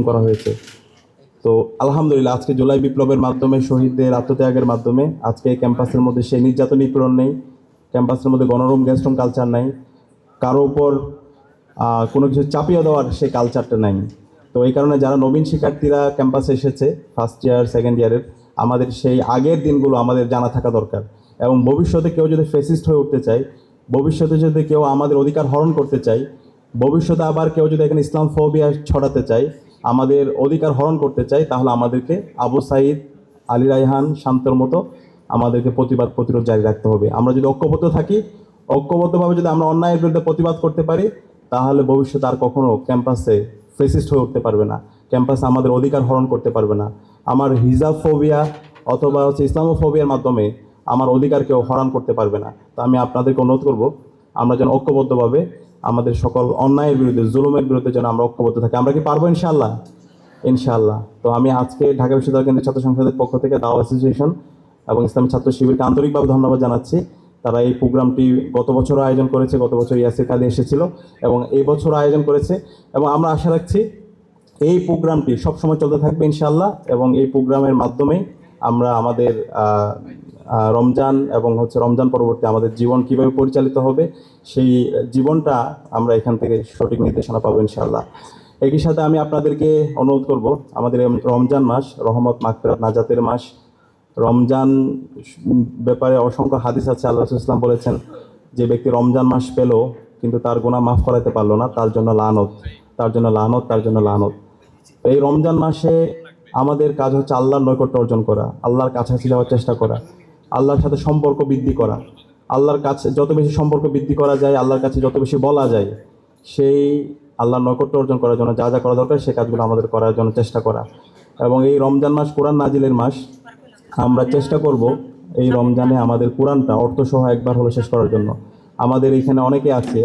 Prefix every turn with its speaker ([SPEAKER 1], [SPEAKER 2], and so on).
[SPEAKER 1] করা হয়েছে। তো আলহামদুলিল্লাহ আজকে জুলাই বিপ্লবের মাধ্যমে শহীদদের আত্মত্যাগের মাধ্যমে আজকে এই ক্যাম্পাসের মধ্যে সেই নির্যাতন নিপীড়ন নেই, ক্যাম্পাসের মধ্যে গণরুম গ্যাস্ট্রুম কালচার নাই, কারো উপর কোনো কিছু চাপিয়ে দেওয়ার সেই কালচারটা নাই। তো এই কারণে যারা নবীন শিক্ষার্থীরা ক্যাম্পাসে এসেছে ফার্স্ট ইয়ার সেকেন্ড ইয়ারের, আমাদের সেই আগের দিনগুলো আমাদের জানা থাকা দরকার। এবং ভবিষ্যতে কেউ যদি ফেসিস্ট হয়ে উঠতে চায়, ভবিষ্যতে যদি কেউ আমাদের অধিকার হরণ করতে চায়, ভবিষ্যতে আবার কেউ যদি এখানে ইসলাম ফোবিয়া ছড়াতে চায়, আমাদের অধিকার হরণ করতে চায়, তাহলে আমাদেরকে আবু সাঈদ, আলী রায়হান, শান্তর মতো আমাদেরকে প্রতিরোধ জারি রাখতে হবে। আমরা যদি ঐক্যবদ্ধ থাকি, ঐক্যবদ্ধভাবে যদি আমরা অন্যায়ের বিরুদ্ধে প্রতিবাদ করতে পারি, তাহলে ভবিষ্যতে আর কখনো ক্যাম্পাসে ফেসিস্ট হয়ে উঠতে পারবে না, ক্যাম্পাসে আমাদের অধিকার হরণ করতে পারবে না। আমার হিজাব ফোবিয়া অথবা ইসলামোফোবিয়ার মাধ্যমে আমার অধিকার কেউ হরণ করতে পারবে না। তো আমি আপনাদেরকে অনুরোধ করব, আমরা যেন ঐক্যবদ্ধভাবে আমাদের সকল অন্যায়ের বিরুদ্ধে, জুলুমের বিরুদ্ধে যেন আমরা ঐক্যবদ্ধ থাকি। আমরা কি পারবো ইনশাআল্লাহ? ইনশাআল্লাহ। তো আমি আজকে ঢাকা বিশ্ববিদ্যালয় কেন্দ্রীয় ছাত্র সংসদের পক্ষ থেকে দাওয়া অ্যাসোসিয়েশন এবং ইসলামী ছাত্র শিবিরকে আন্তরিকভাবে ধন্যবাদ জানাচ্ছি। তারা এই প্রোগ্রামটি গত বছরও আয়োজন করেছে, গত বছর ইয়াসির কাদি এসেছিল এবং এই বছরও আয়োজন করেছে। এবং আমরা আশা রাখছি এই প্রোগ্রামটি সবসময় চলতে থাকবে ইনশাআল্লাহ। এবং এই প্রোগ্রামের মাধ্যমে আমরা আমাদের রমজান এবং রমজান পরবর্তী আমাদের জীবন কিভাবে পরিচালিত হবে, সেই জীবনটা আমরা এখান থেকে সঠিক নির্দেশনা পাবো ইনশাআল্লাহ। একই সাথে আমি আপনাদেরকে অনুরোধ করব, আমাদের রমজান মাস রহমত, মাগফিরাত, নাজাতের মাস। রমজান ব্যাপারে অসংখ্য হাদিস আছে। আল্লাহ রাসূল সাল্লাল্লাহু আলাইহি ওয়াসাল্লাম বলেছেন, যে ব্যক্তি রমজান মাস পেল কিন্তু তার গুনাহ মাফ করাতে পারলো না, তার জন্য লানত, তার জন্য লানত, তার জন্য লানত। এই রমজান মাসে আমাদের কাজ হচ্ছে আল্লাহর নৈকট্য অর্জন করা, আল্লাহর কাছাকাছি যাওয়ার চেষ্টা করা, আল্লাহর সাথে সম্পর্ক বৃদ্ধি করা। আল্লাহর কাছে যত বেশি সম্পর্ক বৃদ্ধি করা যায়, আল্লাহর কাছে যত বেশি বলা যায়, সেই আল্লাহর নৈকট্য অর্জন করার জন্য যা যা করা দরকার সেই কাজগুলো আমাদের করার জন্য চেষ্টা করা। এবং এই রমজান মাস কোরআন নাজিলের মাস। আমরা চেষ্টা করব এই রমজানে আমাদের কোরআনটা অর্থসহ একবার হলো শেষ করার জন্য। আমাদের এখানে অনেকে আছে,